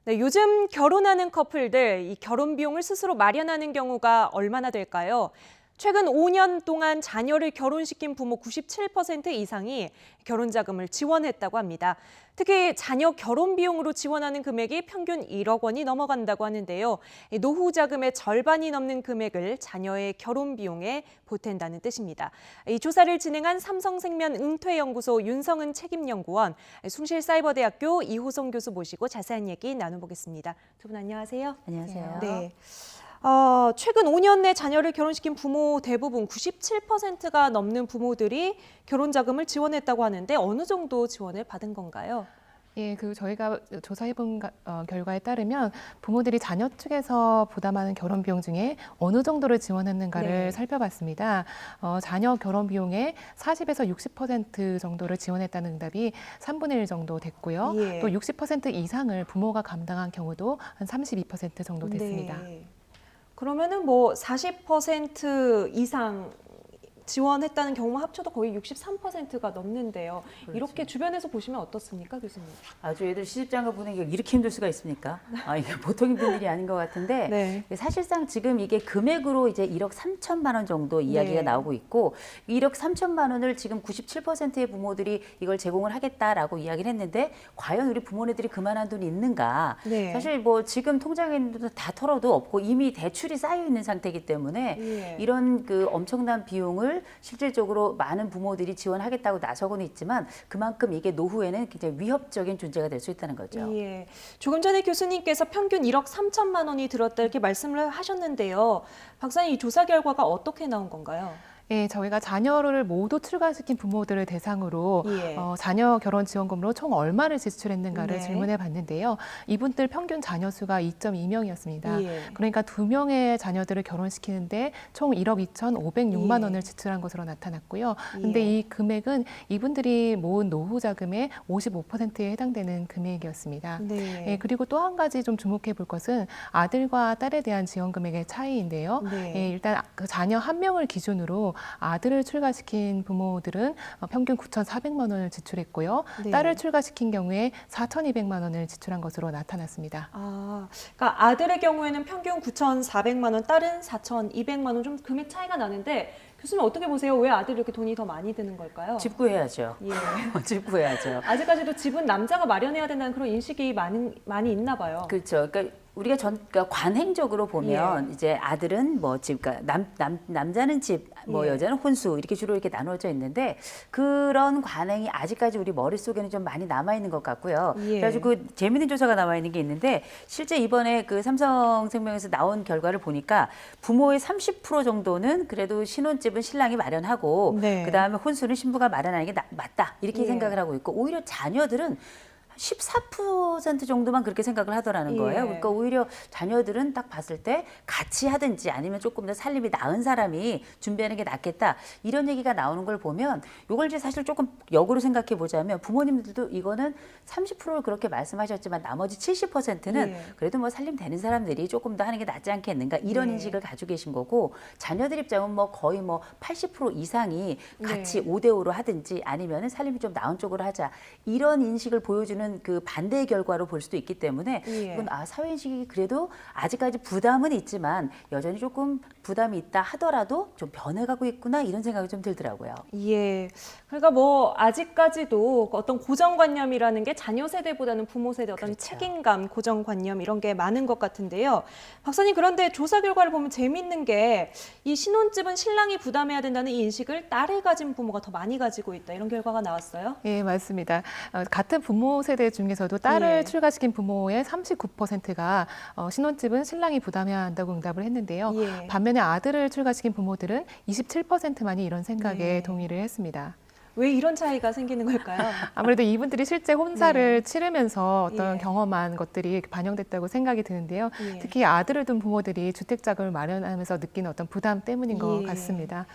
네, 요즘 결혼하는 커플들 이 결혼 비용을 스스로 마련하는 경우가 얼마나 될까요? 최근 5년 동안 자녀를 결혼시킨 부모 97% 이상이 결혼 자금을 지원했다고 합니다. 특히 자녀 결혼 비용으로 지원하는 금액이 평균 1억 원이 넘어간다고 하는데요. 노후 자금의 절반이 넘는 금액을 자녀의 결혼 비용에 보탠다는 뜻입니다. 이 조사를 진행한 삼성생명 은퇴연구소 윤성은 책임연구원, 숭실사이버대학교 이호성 교수 모시고 자세한 얘기 나눠보겠습니다. 두 분 안녕하세요. 안녕하세요. 네. 최근 5년 내 자녀를 결혼시킨 부모 대부분 97%가 넘는 부모들이 결혼 자금을 지원했다고 하는데 어느 정도 지원을 받은 건가요? 예, 저희가 조사해본 결과에 따르면 부모들이 자녀 측에서 부담하는 결혼 비용 중에 어느 정도를 지원했는가를 네. 살펴봤습니다. 자녀 결혼 비용의 40에서 60% 정도를 지원했다는 응답이 3분의 1 정도 됐고요. 예. 또 60% 이상을 부모가 감당한 경우도 한 32% 정도 됐습니다. 네. 그러면은 뭐 40% 이상 지원했다는 경우만 합쳐도 거의 63%가 넘는데요. 그렇죠. 이렇게 주변에서 보시면 어떻습니까, 교수님? 아주 애들 시집장가 보내기가 이렇게 힘들 수가 있습니까? 이게 보통 힘든 일이 아닌 것 같은데 네. 사실상 지금 이게 금액으로 이제 1억 3천만 원 정도 이야기가 네. 나오고 있고 1억 3천만 원을 지금 97%의 부모들이 이걸 제공을 하겠다라고 이야기를 했는데 과연 우리 부모네들이 그만한 돈이 있는가? 네. 사실 뭐 지금 통장에 있는 돈도 다 털어도 없고 이미 대출이 쌓여 있는 상태이기 때문에 예. 이런 그 엄청난 비용을 실질적으로 많은 부모들이 지원하겠다고 나서고는 있지만 그만큼 이게 노후에는 굉장히 위협적인 존재가 될 수 있다는 거죠. 예. 조금 전에 교수님께서 평균 1억 3천만 원이 들었다 이렇게 말씀을 하셨는데요. 박사님, 이 조사 결과가 어떻게 나온 건가요? 예, 저희가 자녀를 모두 출가시킨 부모들을 대상으로 예. 자녀 결혼 지원금으로 총 얼마를 지출했는가를 네. 질문해 봤는데요. 이분들 평균 자녀 수가 2.2명이었습니다. 예. 그러니까 2명의 자녀들을 결혼시키는데 총 1억 2,506만 예. 원을 지출한 것으로 나타났고요. 근데 예. 이 금액은 이분들이 모은 노후 자금의 55%에 해당되는 금액이었습니다. 네. 예, 그리고 또 한 가지 좀 주목해 볼 것은 아들과 딸에 대한 지원 금액의 차이인데요. 네. 예, 일단 그 자녀 한 명을 기준으로 아들을 출가시킨 부모들은 평균 9,400만 원을 지출했고요. 네. 딸을 출가시킨 경우에 4,200만 원을 지출한 것으로 나타났습니다. 그러니까 아들의 경우에는 평균 9,400만 원, 딸은 4,200만 원, 좀 금액 차이가 나는데 교수님 어떻게 보세요? 왜 아들이 이렇게 돈이 더 많이 드는 걸까요? 집 구해야죠. 예. 집 구해야죠. 아직까지도 집은 남자가 마련해야 된다는 그런 인식이 많이 있나 봐요. 그렇죠. 그러니까 우리가 그러니까 관행적으로 보면 예. 이제 아들은 뭐 집, 그러니까 남자는 집, 뭐 예. 여자는 혼수 이렇게 주로 이렇게 나눠져 있는데 그런 관행이 아직까지 우리 머릿속에는 좀 많이 남아 있는 것 같고요. 예. 그래가지고 그 재미있는 조사가 나와 있는 게 있는데 실제 이번에 그 삼성생명에서 나온 결과를 보니까 부모의 30% 정도는 그래도 신혼집은 신랑이 마련하고 네. 그다음에 혼수는 신부가 마련하는 게 맞다 이렇게 예. 생각을 하고 있고 오히려 자녀들은 14% 정도만 그렇게 생각을 하더라는 거예요. 예. 그러니까 오히려 자녀들은 딱 봤을 때 같이 하든지 아니면 조금 더 살림이 나은 사람이 준비하는 게 낫겠다. 이런 얘기가 나오는 걸 보면 이걸 이제 사실 조금 역으로 생각해 보자면 부모님들도 이거는 30%를 그렇게 말씀하셨지만 나머지 70%는 예. 그래도 뭐 살림 되는 사람들이 조금 더 하는 게 낫지 않겠는가 이런 예. 인식을 가지고 계신 거고 자녀들 입장은 뭐 거의 뭐 80% 이상이 같이 네. 5대5로 하든지 아니면은 살림이 좀 나은 쪽으로 하자 이런 인식을 보여주는 그 반대의 결과로 볼 수도 있기 때문에 예. 이건 사회인식이 그래도 아직까지 부담은 있지만 여전히 조금 부담이 있다 하더라도 좀 변해가고 있구나 이런 생각이 좀 들더라고요. 예. 그러니까 뭐 아직까지도 어떤 고정관념이라는 게 자녀 세대보다는 부모 세대 어떤 그렇죠. 책임감, 고정관념 이런 게 많은 것 같은데요. 박사님, 그런데 조사 결과를 보면 재밌는 게 이 신혼집은 신랑이 부담해야 된다는 이 인식을 딸을 가진 부모가 더 많이 가지고 있다 이런 결과가 나왔어요. 예, 맞습니다. 같은 부모 세대 중에서도 딸을 예. 출가시킨 부모의 39%가 신혼집은 신랑이 부담해야 한다고 응답을 했는데요. 예. 반면에 아들을 출가시킨 부모들은 27%만이 이런 생각에 네. 동의를 했습니다. 왜 이런 차이가 생기는 걸까요? 아무래도 이분들이 실제 혼사를 치르면서 어떤 예. 경험한 것들이 반영됐다고 생각이 드는데요. 예. 특히 아들을 둔 부모들이 주택 자금을 마련하면서 느끼는 어떤 부담 때문인 것 예. 같습니다.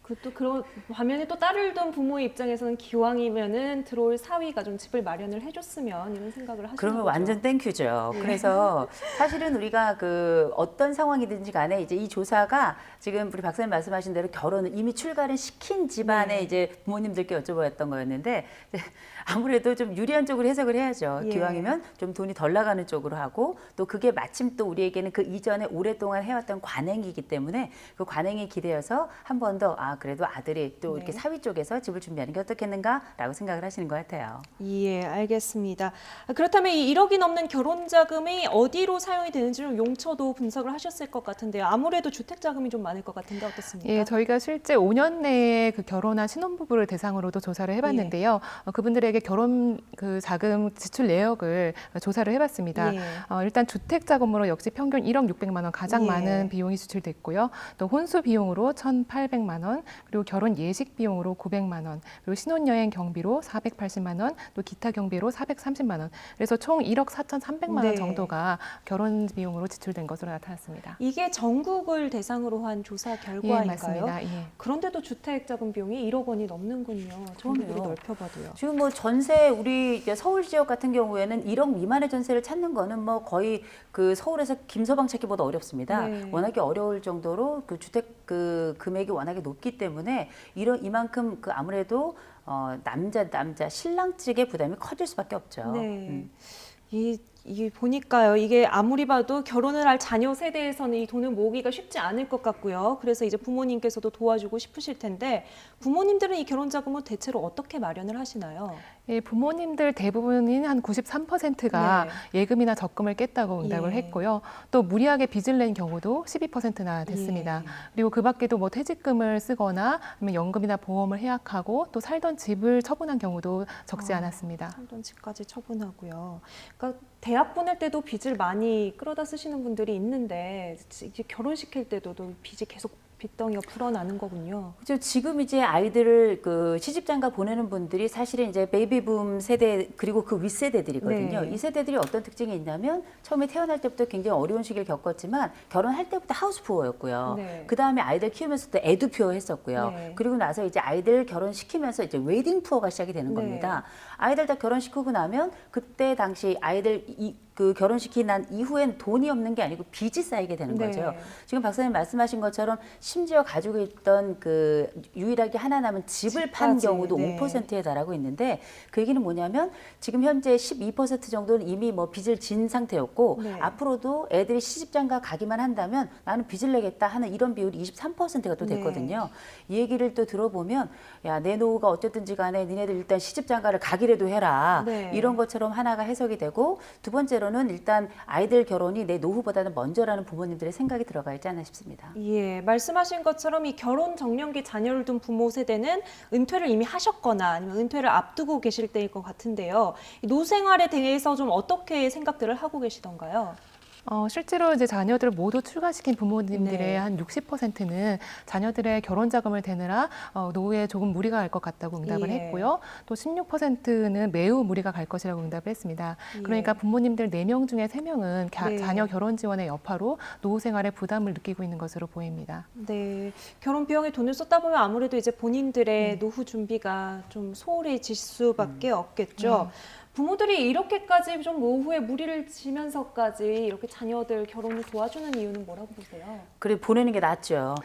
그또 그런 반면에 또 딸을 둔 부모의 입장에서는 기왕이면은 들어올 사위가 좀 집을 마련을 해줬으면 이런 생각을 하시는 그러면 거죠. 완전 땡큐죠. 예. 그래서 사실은 우리가 그 어떤 상황이든지 간에 이제 이 조사가 지금 우리 박사님 말씀하신 대로 결혼을 이미 출가를 시킨 집안의 네. 이제 부모님들께 여쭤보았던 거였는데 이제 아무래도 좀 유리한 쪽으로 해석을 해야죠. 예. 기왕이면 좀 돈이 덜 나가는 쪽으로 하고 또 그게 마침 또 우리에게는 그 이전에 오랫동안 해왔던 관행이기 때문에 그 관행이 기대어서 한 번 더 그래도 아들이 또 이렇게 네. 사위 쪽에서 집을 준비하는 게 어떻겠는가라고 생각을 하시는 것 같아요. 예, 알겠습니다. 그렇다면 이 1억이 넘는 결혼 자금이 어디로 사용이 되는지 좀 용처도 분석을 하셨을 것 같은데요. 아무래도 주택 자금이 좀 많을 것 같은데 어떻습니까? 예, 저희가 실제 5년 내에 그 결혼한 신혼부부를 대상으로도 조사를 해봤는데요. 그분들에게 결혼 그 자금 지출 내역을 조사를 해봤습니다. 예. 일단 주택 자금으로 역시 평균 1억 600만 원 가장 예. 많은 비용이 지출됐고요. 또 혼수 비용으로 1,800만 원, 그리고 결혼 예식 비용으로 900만 원, 그리고 신혼여행 경비로 480만 원, 또 기타 경비로 430만 원. 그래서 총 1억 4,300만 네. 원 정도가 결혼 비용으로 지출된 것으로 나타났습니다. 이게 전국을 대상으로 한 조사 예, 결과인가요? 맞습니다. 예. 그런데도 주택 자금 비용이 1억 원이 넘는군요. 전국으로 그러네요. 넓혀봐도요. 지금 뭐 전세 우리 이제 서울 지역 같은 경우에는 1억 미만의 전세를 찾는 거는 뭐 거의 그 서울에서 김서방 찾기보다 어렵습니다. 네. 워낙에 어려울 정도로 그 주택 그 금액이 워낙에 높기 때문에 이만큼 그 아무래도 남자 신랑 측의 부담이 커질 수밖에 없죠. 네. 이게 보니까요. 이게 아무리 봐도 결혼을 할 자녀 세대에서는 이 돈을 모으기가 쉽지 않을 것 같고요. 그래서 이제 부모님께서도 도와주고 싶으실 텐데 부모님들은 이 결혼 자금은 대체로 어떻게 마련을 하시나요? 예, 부모님들 대부분인 한 93%가 네. 예금이나 적금을 깼다고 응답을 예. 했고요. 또 무리하게 빚을 낸 경우도 12%나 됐습니다. 예. 그리고 그 밖에도 뭐 퇴직금을 쓰거나 아니면 연금이나 보험을 해약하고 또 살던 집을 처분한 경우도 적지 않았습니다. 살던 집까지 처분하고요. 그러니까 대학 보낼 때도 빚을 많이 끌어다 쓰시는 분들이 있는데 이제 결혼시킬 때도 또 빚이 계속 빚덩이가 불어나는 거군요. 그렇죠. 지금 이제 아이들을 그 시집장가 보내는 분들이 사실은 이제 베이비붐 세대 그리고 그 윗세대들이거든요. 네. 이 세대들이 어떤 특징이 있냐면 처음에 태어날 때부터 굉장히 어려운 시기를 겪었지만 결혼할 때부터 하우스푸어였고요. 네. 그 다음에 아이들 키우면서 또 에듀푸어 했었고요. 네. 그리고 나서 이제 아이들 결혼시키면서 이제 웨딩푸어가 시작이 되는 네. 겁니다. 아이들 다 결혼시키고 나면 그때 당시 아이들 그 결혼시키고 난 이후엔 돈이 없는 게 아니고 빚이 쌓이게 되는 네. 거죠. 지금 박사님 말씀하신 것처럼 심지어 가지고 있던 그 유일하게 하나 남은 집을 판 집까지, 경우도 네. 5%에 달하고 있는데 그 얘기는 뭐냐면 지금 현재 12% 정도는 이미 뭐 빚을 진 상태였고 네. 앞으로도 애들이 시집장가 가기만 한다면 나는 빚을 내겠다 하는 이런 비율이 23%가 또 네. 됐거든요. 이 얘기를 또 들어보면 야, 내 노후가 어쨌든지 간에 니네들 일단 시집장가를 가기라도 해라. 네. 이런 것처럼 하나가 해석이 되고 두 번째로는 일단 아이들 결혼이 내 노후보다는 먼저라는 부모님들의 생각이 들어가 있지 않나 싶습니다. 예, 말씀하신 것처럼 이 결혼 정년기 자녀를 둔 부모 세대는 은퇴를 이미 하셨거나 아니면 은퇴를 앞두고 계실 때일 것 같은데요. 이 노생활에 대해서 좀 어떻게 생각들을 하고 계시던가요? 실제로 이제 자녀들을 모두 출가시킨 부모님들의 네. 한 60%는 자녀들의 결혼 자금을 대느라 노후에 조금 무리가 갈 것 같다고 응답을 예. 했고요. 또 16%는 매우 무리가 갈 것이라고 응답을 했습니다. 예. 그러니까 부모님들 4명 중에 3명은 네. 자녀 결혼 지원의 여파로 노후 생활에 부담을 느끼고 있는 것으로 보입니다. 네, 결혼 비용에 돈을 쏟다 보면 아무래도 이제 본인들의 노후 준비가 좀 소홀해질 수밖에 없겠죠. 부모들이 이렇게까지 좀 노후에 무리를 지면서까지 이렇게 자녀들 결혼을 도와주는 이유는 뭐라고 보세요? 그래 보내는 게 낫죠.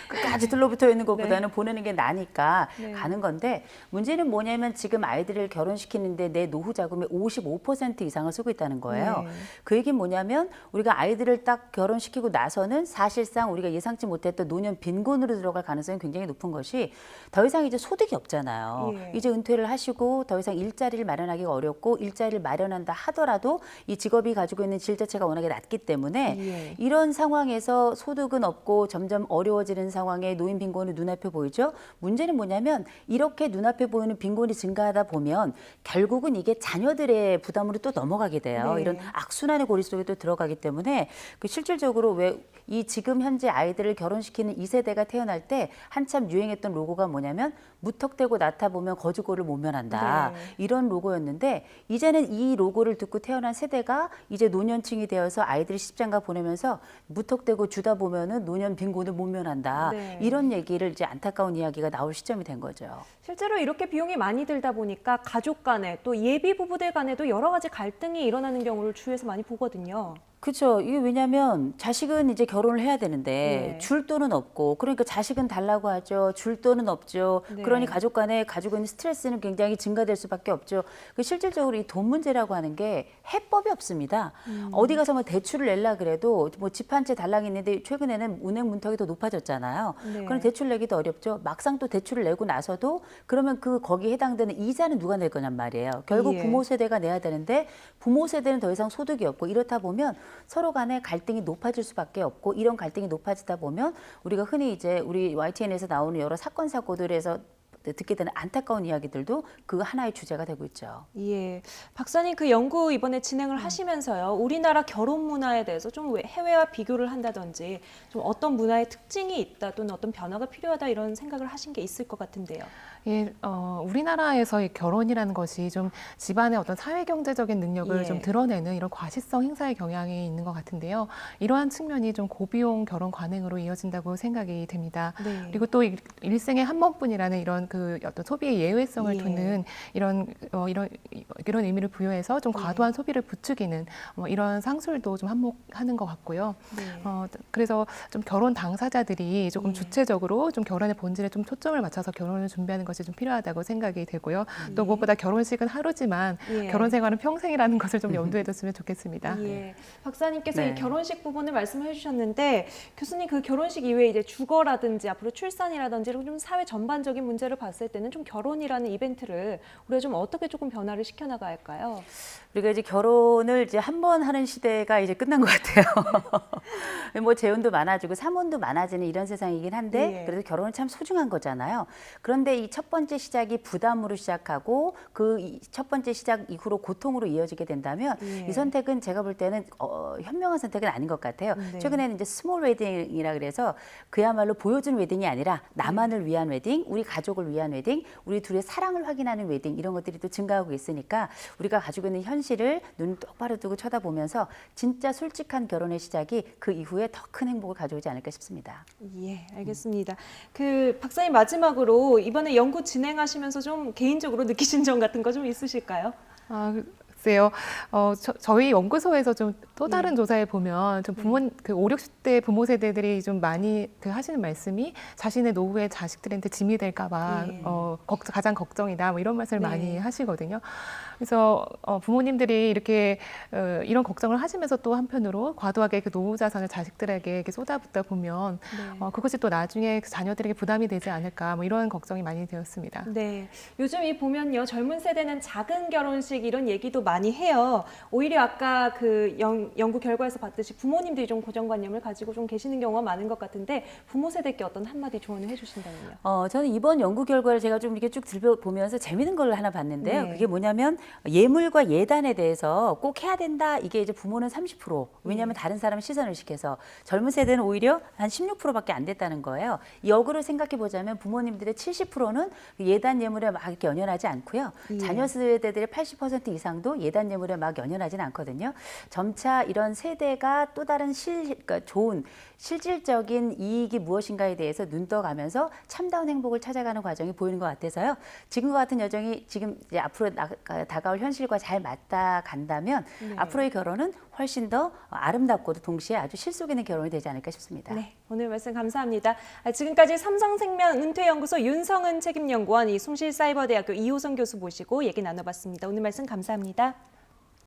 끝까지 들러붙어 있는 것보다는 보내는 게 나니까 네. 가는 건데 문제는 뭐냐면 지금 아이들을 결혼시키는데 내 노후 자금의 55% 이상을 쓰고 있다는 거예요. 네. 그 얘기는 뭐냐면 우리가 아이들을 딱 결혼시키고 나서는 사실상 우리가 예상치 못했던 노년 빈곤으로 들어갈 가능성이 굉장히 높은 것이 더 이상 이제 소득이 없잖아요. 예. 이제 은퇴를 하시고 더 이상 일자리를 마련하기가 어렵고 일자리를 마련한다 하더라도 이 직업이 가지고 있는 질 자체가 워낙에 낮기 때문에 예. 이런 상황에서 소득은 없고 점점 어려워지는 상황에 노인 빈곤이 눈앞에 보이죠. 문제는 뭐냐면 이렇게 눈앞에 보이는 빈곤이 증가하다 보면 결국은 이게 자녀들의 부담으로 또 넘어가게 돼요. 네. 이런 악순환의 고리 속에 또 들어가기 때문에 그 실질적으로 왜 이 지금 현재 아이들을 결혼시키는 이 세대가 태어날 때 한참 유행했던 로고가 뭐냐면 무턱대고 낳다 보면 거지고를 모면한다. 네. 이런 로고였는데 로고였는데 이제는 이 로고를 듣고 태어난 세대가 이제 노년층이 되어서 아이들이 시집장가 보내면서 무턱대고 주다 보면은 노년 빈곤을 못 면한다. 네. 이런 얘기를 이제 안타까운 이야기가 나올 시점이 된 거죠. 실제로 이렇게 비용이 많이 들다 보니까 가족 간에 또 예비 부부들 간에도 여러 가지 갈등이 일어나는 경우를 주위에서 많이 보거든요. 그렇죠. 이게 왜냐하면 자식은 이제 결혼을 해야 되는데 네. 줄 돈은 없고 그러니까 자식은 달라고 하죠. 줄 돈은 없죠. 네. 그러니 가족 간에 가지고 있는 스트레스는 굉장히 증가될 수밖에 없죠. 그 실질적으로 이 돈 문제라고 하는 게 해법이 없습니다. 어디 가서 뭐 대출을 내려 그래도 뭐 집 한 채 달랑 있는데 최근에는 은행 문턱이 더 높아졌잖아요. 네. 그럼 대출 내기도 어렵죠. 막상 또 대출을 내고 나서도 그러면 그 거기에 해당되는 이자는 누가 낼 거냔 말이에요. 결국 예. 부모 세대가 내야 되는데 부모 세대는 더 이상 소득이 없고 이렇다 보면 서로 간에 갈등이 높아질 수밖에 없고 이런 갈등이 높아지다 보면 우리가 흔히 이제 우리 YTN에서 나오는 여러 사건 사고들에서 듣게 되는 안타까운 이야기들도 그 하나의 주제가 되고 있죠. 예, 박사님 그 연구 이번에 진행을 하시면서요, 우리나라 결혼 문화에 대해서 좀 해외와 비교를 한다든지 좀 어떤 문화의 특징이 있다 또는 어떤 변화가 필요하다 이런 생각을 하신 게 있을 것 같은데요. 예, 우리나라에서의 결혼이라는 것이 좀 집안의 어떤 사회 경제적인 능력을 예. 좀 드러내는 이런 과시성 행사의 경향이 있는 것 같은데요. 이러한 측면이 좀 고비용 결혼 관행으로 이어진다고 생각이 됩니다. 네. 그리고 또 일생에 한 번뿐이라는 이런 그 어떤 소비의 예외성을 예. 두는 이런 의미를 부여해서 좀 과도한 소비를 부추기는 이런 상술도 좀 한몫하는 것 같고요. 네. 그래서 좀 결혼 당사자들이 조금 예. 주체적으로 좀 결혼의 본질에 좀 초점을 맞춰서 결혼을 준비하는 것이 좀 필요하다고 생각이 되고요. 또 무엇보다 결혼식은 하루지만 예. 결혼 생활은 평생이라는 것을 좀 염두에 뒀으면 좋겠습니다. 예. 박사님께서 네. 이 결혼식 부분을 말씀해 주셨는데 교수님 그 결혼식 이외에 이제 주거라든지 앞으로 출산이라든지 이런 좀 사회 전반적인 문제를 봤을 때는 좀 결혼이라는 이벤트를 우리가 좀 어떻게 조금 변화를 시켜나가야 할까요? 우리가 이제 결혼을 이제 한 번 하는 시대가 이제 끝난 것 같아요. 뭐 재혼도 많아지고 사혼도 많아지는 이런 세상이긴 한데 예. 그래도 결혼은 참 소중한 거잖아요. 그런데 이 첫 번째 시작이 부담으로 시작하고 그 첫 번째 시작 이후로 고통으로 이어지게 된다면 예. 이 선택은 제가 볼 때는 현명한 선택은 아닌 것 같아요. 네. 최근에는 이제 스몰 웨딩이라 그래서 그야말로 보여준 웨딩이 아니라 나만을 위한 웨딩, 우리 가족을 위한 웨딩, 우리 둘의 사랑을 확인하는 웨딩 이런 것들이 또 증가하고 있으니까 우리가 가지고 있는 현실을 눈 똑바로 두고 쳐다보면서 진짜 솔직한 결혼의 시작이 그 이후에 더 큰 행복을 가져오지 않을까 싶습니다. 예, 알겠습니다. 그 박사님 마지막으로 이번에 연구 진행하시면서 좀 개인적으로 느끼신 점 같은 거 좀 있으실까요? 글쎄요. 저희 연구소에서 좀 또 다른 조사에 보면 좀 그 5, 60대 부모 세대들이 좀 많이 그 하시는 말씀이 자신의 노후에 자식들한테 짐이 될까 봐 예. 가장 걱정이다. 뭐 이런 말씀을 네. 많이 하시거든요. 그래서 부모님들이 이렇게 이런 걱정을 하시면서 또 한편으로 과도하게 그 노후 자산을 자식들에게 이렇게 쏟아붓다 보면 네. 그것이 또 나중에 그 자녀들에게 부담이 되지 않을까 뭐 이런 걱정이 많이 되었습니다. 네, 요즘 이 보면요, 젊은 세대는 작은 결혼식 이런 얘기도 많이 해요. 오히려 아까 그 연구 결과에서 봤듯이 부모님들이 좀 고정관념을 가지고 좀 계시는 경우가 많은 것 같은데 부모 세대께 어떤 한마디 조언을 해주신다면요? 저는 이번 연구 결과를 제가 좀 이렇게 쭉 들여보면서 재밌는 걸 하나 봤는데요. 네. 그게 뭐냐면 예물과 예단에 대해서 꼭 해야 된다. 이게 이제 부모는 30%. 왜냐하면 다른 사람 시선을 시켜서 젊은 세대는 오히려 한 16%밖에 안 됐다는 거예요. 역으로 생각해 보자면 부모님들의 70%는 예단 예물에 막 이렇게 연연하지 않고요. 예. 자녀 세대들의 80% 이상도 예단 예물에 막 연연하진 않거든요. 점차 이런 세대가 또 다른 그러니까 좋은 실질적인 이익이 무엇인가에 대해서 눈 떠가면서 참다운 행복을 찾아가는 과정이 보이는 것 같아서요. 지금과 같은 여정이 지금 이제 앞으로 다가올 현실과 잘 맞다 간다면 네. 앞으로의 결혼은 훨씬 더 아름답고도 동시에 아주 실속 있는 결혼이 되지 않을까 싶습니다. 네, 오늘 말씀 감사합니다. 지금까지 삼성생명 은퇴연구소 윤성은 책임연구원, 이 숭실사이버대학교 이호성 교수 모시고 얘기 나눠봤습니다. 오늘 말씀 감사합니다.